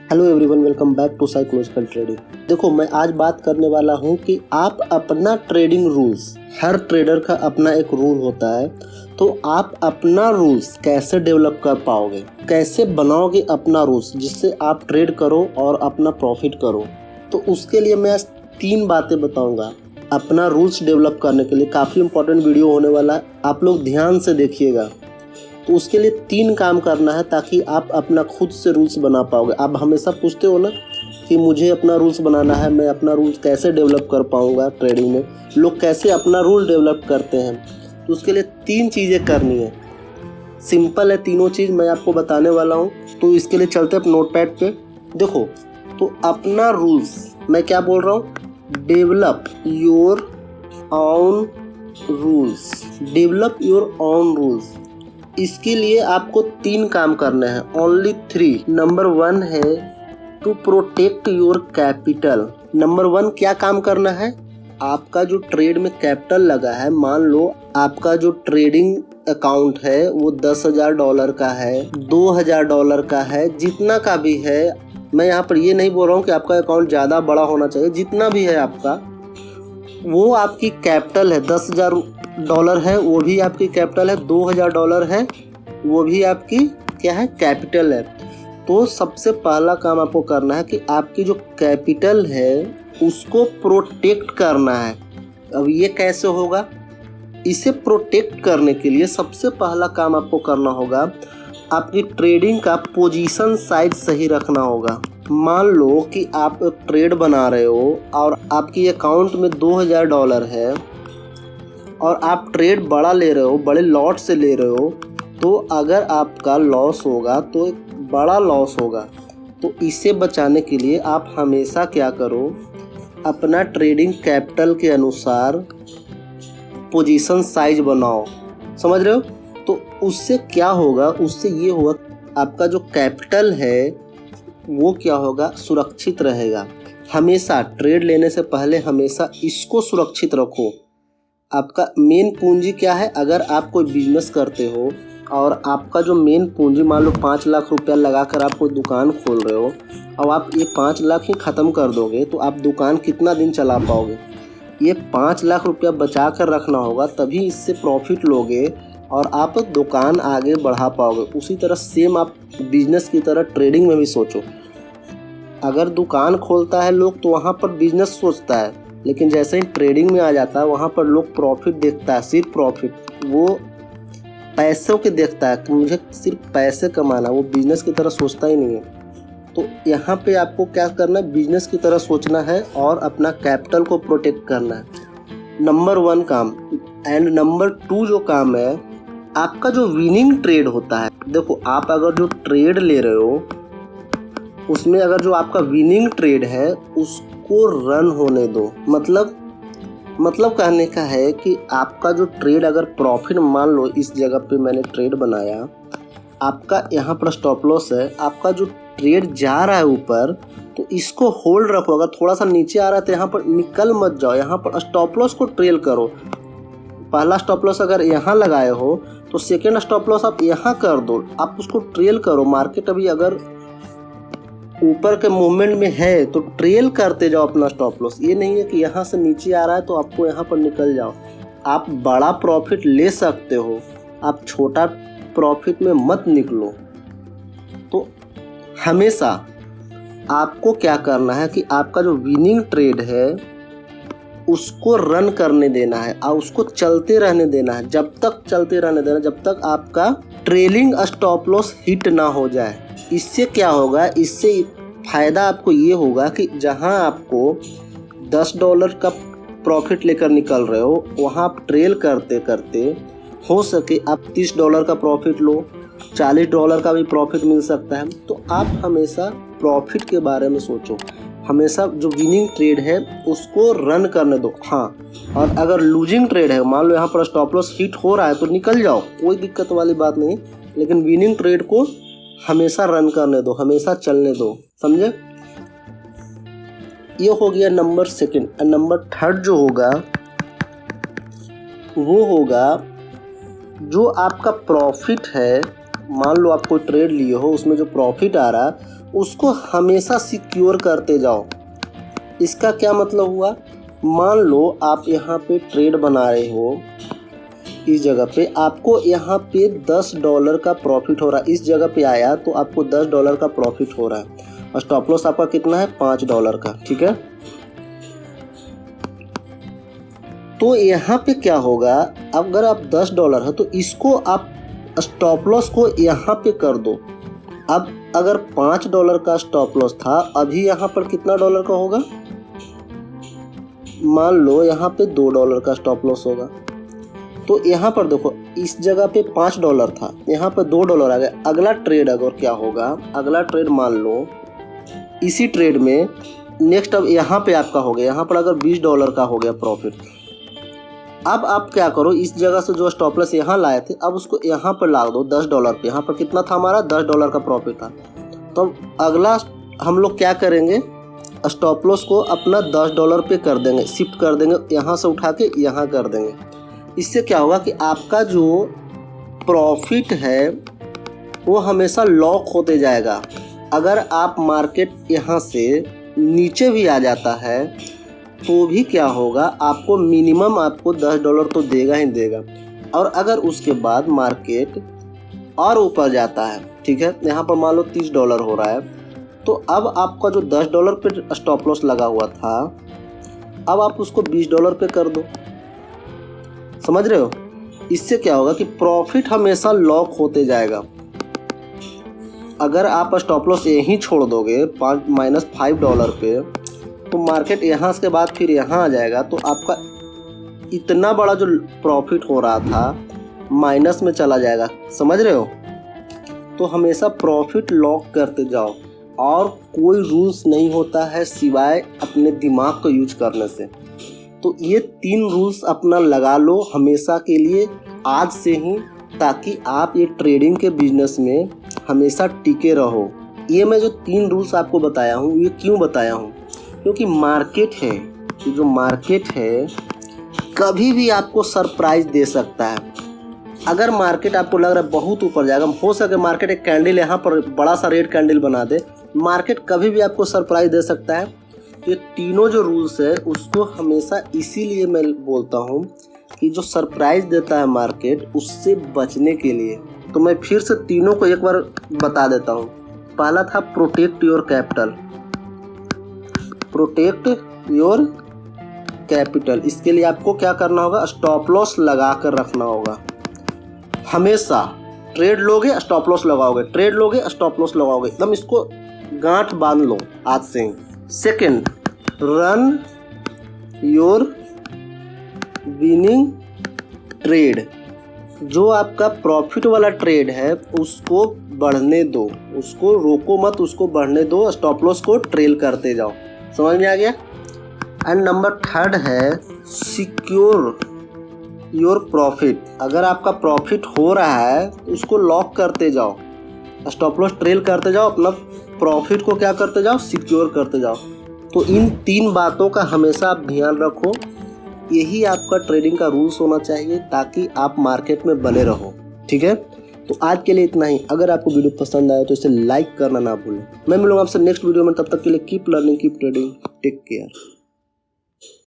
Hello everyone, welcome back to psychological trading. देखो, मैं आज बात करने वाला हूं कि आप अपना ट्रेडिंग रूल्स, हर ट्रेडर का अपना एक रूल होता है, तो आप अपना रूल्स कैसे डेवलप कर पाओगे, कैसे बनाओगे अपना रूल्स जिससे आप ट्रेड करो और अपना प्रॉफिट करो। तो उसके लिए मैं आज 3 बातें बताऊंगा अपना रूल्स डेवलप करने के लिए। काफ़ी इंपॉर्टेंट वीडियो होने वाला है, आप लोग ध्यान से देखिएगा। तो उसके लिए 3 काम करना है ताकि आप अपना खुद से रूल्स बना पाओगे। आप हमेशा पूछते हो ना कि मुझे अपना रूल्स बनाना है, मैं अपना रूल्स कैसे डेवलप कर पाऊंगा ट्रेडिंग में, लोग कैसे अपना रूल डेवलप करते हैं। तो उसके लिए 3 चीज़ें करनी है। सिंपल है, तीनों चीज़ मैं आपको बताने वाला हूँ। तो इसके लिए चलते हैं नोटपैड पे। देखो, तो अपना रूल्स, मैं क्या बोल रहा हूँ, develop your on rules, develop your on rules. इसके लिए आपको 3 काम करने हैं, ओनली 3। नंबर 1 है to protect your capital. Number 1 क्या काम करना है, आपका जो ट्रेड में कैपिटल लगा है, मान लो आपका जो ट्रेडिंग अकाउंट है वो $10,000 का है, $2,000 का है, जितना का भी है। मैं यहाँ पर ये नहीं बोल रहा हूँ कि आपका अकाउंट ज़्यादा बड़ा होना चाहिए, जितना भी है आपका वो आपकी कैपिटल है। $10,000 है वो भी आपकी कैपिटल है, $2,000 है वो भी आपकी क्या है, कैपिटल है। तो सबसे पहला काम आपको करना है कि आपकी जो कैपिटल है उसको प्रोटेक्ट करना है। अब ये कैसे होगा, इसे प्रोटेक्ट करने के लिए सबसे पहला काम आपको करना होगा, आपकी ट्रेडिंग का पोजीशन साइज सही रखना होगा। मान लो कि आप ट्रेड बना रहे हो और आपकी अकाउंट में $2,000 है और आप ट्रेड बड़ा ले रहे हो, बड़े लॉट से ले रहे हो, तो अगर आपका लॉस होगा तो एक बड़ा लॉस होगा। तो इसे बचाने के लिए आप हमेशा क्या करो, अपना ट्रेडिंग कैपिटल के अनुसार पोजीशन साइज बनाओ। समझ रहे हो? तो उससे क्या होगा, उससे ये होगा, आपका जो कैपिटल है वो क्या होगा, सुरक्षित रहेगा। हमेशा ट्रेड लेने से पहले हमेशा इसको सुरक्षित रखो। आपका मेन पूंजी क्या है, अगर आप कोई बिजनेस करते हो और आपका जो मेन पूंजी, मान लो 5 लाख रुपया लगाकर आप कोई दुकान खोल रहे हो और आप ये 5 लाख ही ख़त्म कर दोगे तो आप दुकान कितना दिन चला पाओगे। ये 5 लाख रुपया बचा कर रखना होगा, तभी इससे प्रॉफिट लोगे और आप दुकान आगे बढ़ा पाओगे। उसी तरह सेम आप बिजनेस की तरह ट्रेडिंग में भी सोचो। अगर दुकान खोलता है लोग तो वहाँ पर बिजनेस सोचता है, लेकिन जैसे ही ट्रेडिंग में आ जाता है वहाँ पर लोग प्रॉफिट देखता है, सिर्फ प्रॉफिट, वो पैसों के देखता है कि मुझे सिर्फ पैसे कमाना, वो बिजनेस की तरह सोचता ही नहीं है। तो यहाँ पे आपको क्या करना है, बिजनेस की तरह सोचना है और अपना कैपिटल को प्रोटेक्ट करना है। नंबर 1 काम। एंड नंबर 2 जो काम है, आपका जो विनिंग ट्रेड होता है, देखो आप अगर जो ट्रेड ले रहे हो उसमें अगर जो आपका विनिंग ट्रेड है उसको रन होने दो। मतलब कहने का है कि आपका जो ट्रेड अगर प्रॉफिट, मान लो इस जगह पे मैंने ट्रेड बनाया, आपका यहाँ पर स्टॉप लॉस है, आपका जो ट्रेड जा रहा है ऊपर, तो इसको होल्ड रखो। अगर थोड़ा सा नीचे आ रहा है तो यहाँ पर निकल मत जाओ, यहाँ पर स्टॉप लॉस को ट्रेल करो। पहला स्टॉप लॉस अगर यहाँ लगाए हो तो सेकेंड स्टॉप लॉस आप यहाँ कर दो, आप उसको ट्रेल करो। मार्केट अभी अगर ऊपर के मूवमेंट में है तो ट्रेल करते जाओ अपना स्टॉप लॉस। ये नहीं है कि यहाँ से नीचे आ रहा है तो आपको यहाँ पर निकल जाओ। आप बड़ा प्रॉफिट ले सकते हो, आप छोटा प्रॉफिट में मत निकलो। तो हमेशा आपको क्या करना है कि आपका जो विनिंग ट्रेड है उसको रन करने देना है और उसको चलते रहने देना है, जब तक चलते रहने देना जब तक आपका ट्रेलिंग स्टॉप लॉस हिट ना हो जाए। इससे क्या होगा, इससे फ़ायदा आपको ये होगा कि जहां आपको $10 का प्रॉफिट लेकर निकल रहे हो, वहां आप ट्रेल करते करते हो सके आप $30 का प्रॉफिट लो, $40 का भी प्रॉफिट मिल सकता है। तो आप हमेशा प्रॉफिट के बारे में सोचो, हमेशा जो विनिंग ट्रेड है उसको रन करने दो। हाँ, और अगर लूजिंग ट्रेड है, मान लो यहाँ पर स्टॉप लॉस हिट हो रहा है तो निकल जाओ, कोई दिक्कत वाली बात नहीं, लेकिन विनिंग ट्रेड को हमेशा रन करने दो, हमेशा चलने दो। समझे? ये हो गया नंबर 2। नंबर 3 जो होगा वो होगा, जो आपका प्रॉफिट है, मान लो आप कोई ट्रेड लिए हो, उसमें जो प्रॉफिट आ रहा है उसको हमेशा सिक्योर करते जाओ। इसका क्या मतलब हुआ, मान लो आप यहाँ पे ट्रेड बना रहे हो, इस जगह पे आपको यहाँ पे $10 का प्रॉफिट हो रहा है, इस जगह पे आया तो आपको $10 का प्रॉफिट हो रहा है और स्टॉप लॉस आपका कितना है, $5 का, ठीक है। तो यहाँ पे क्या होगा, अगर आप $10 है तो इसको आप स्टॉप लॉस को यहाँ पे कर दो। अब अगर $5 का स्टॉप लॉस था, अभी यहाँ पर कितना डॉलर का होगा, मान लो यहाँ पे $2 का स्टॉप लॉस होगा। तो यहाँ पर देखो, इस जगह पे $5 था, यहाँ पे $2 आ गया। अगला ट्रेड अगर क्या होगा, अगला ट्रेड मान लो इसी ट्रेड में नेक्स्ट अब यहाँ पे आपका हो गया, यहाँ पर अगर $20 का हो गया प्रॉफिट। अब आप क्या करो, इस जगह से जो स्टॉप लॉस यहाँ लाए थे अब उसको यहाँ पर ला दो $10 पे। यहाँ पर कितना था, हमारा $10 का प्रॉफिट था। तो अगला हम लोग क्या करेंगे, स्टॉप लॉस को अपना $10 पे कर देंगे, शिफ्ट कर देंगे, यहाँ से उठा के यहाँ कर देंगे। इससे क्या होगा कि आपका जो प्रॉफिट है वो हमेशा लॉक होते जाएगा। अगर आप मार्केट यहाँ से नीचे भी आ जाता है तो भी क्या होगा, आपको मिनिमम आपको $10 तो देगा ही देगा। और अगर उसके बाद मार्केट और ऊपर जाता है, ठीक है, यहाँ पर मान लो $30 हो रहा है, तो अब आपका जो $10 पे स्टॉप लॉस लगा हुआ था, अब आप उसको $20 पे कर दो। समझ रहे हो? इससे क्या होगा कि प्रॉफिट हमेशा लॉक होते जाएगा। अगर आप स्टॉप लॉस यहीं छोड़ दोगे -$5 पे, तो मार्केट यहाँ के बाद फिर यहाँ आ जाएगा, तो आपका इतना बड़ा जो प्रॉफिट हो रहा था माइनस में चला जाएगा। समझ रहे हो? तो हमेशा प्रॉफिट लॉक करते जाओ, और कोई रूल्स नहीं होता है सिवाय अपने दिमाग को यूज करने से। तो ये 3 रूल्स अपना लगा लो हमेशा के लिए आज से ही, ताकि आप ये ट्रेडिंग के बिजनेस में हमेशा टिके रहो। ये मैं जो 3 रूल्स आपको बताया हूँ, ये क्यों बताया हूँ, क्योंकि मार्केट है, जो मार्केट है कभी भी आपको सरप्राइज दे सकता है। अगर मार्केट आपको लग रहा है बहुत ऊपर जाएगा, हो सके मार्केट एक कैंडल यहाँ पर बड़ा सा रेड कैंडल बना दे, मार्केट कभी भी आपको सरप्राइज दे सकता है। ये तीनों जो रूल्स है उसको हमेशा इसीलिए मैं बोलता हूँ कि जो सरप्राइज देता है मार्केट, उससे बचने के लिए। तो मैं फिर से तीनों को एक बार बता देता हूँ। पहला था protect your capital, protect your capital. इसके लिए आपको क्या करना होगा, स्टॉप लॉस लगा कर रखना होगा। हमेशा ट्रेड लोगे स्टॉप लॉस लगाओगे, ट्रेड लोगे स्टॉप लॉस लगाओगे, एकदम इसको गांठ बांध लो आज से ही। Second, run your winning trade. जो आपका प्रॉफिट वाला ट्रेड है उसको बढ़ने दो, उसको रोको मत, उसको बढ़ने दो, स्टॉप लॉस को ट्रेल करते जाओ। समझ में आ गया? एंड नंबर 3 है सिक्योर योर प्रॉफिट। अगर आपका प्रॉफिट हो रहा है तो उसको लॉक करते जाओ, स्टॉप लॉस ट्रेल करते जाओ, अपना प्रॉफिट को क्या करते जाओ, सिक्योर करते जाओ। तो इन 3 बातों का हमेशा आप ध्यान रखो। यही आपका ट्रेडिंग का रूल्स होना चाहिए ताकि आप मार्केट में बने रहो। ठीक है, तो आज के लिए इतना ही। अगर आपको वीडियो पसंद आया तो इसे लाइक करना ना भूलें। मैं मिलूंगा आपसे नेक्स्ट वीडियो में, तब तक के लिए keep learning, keep trading, take care.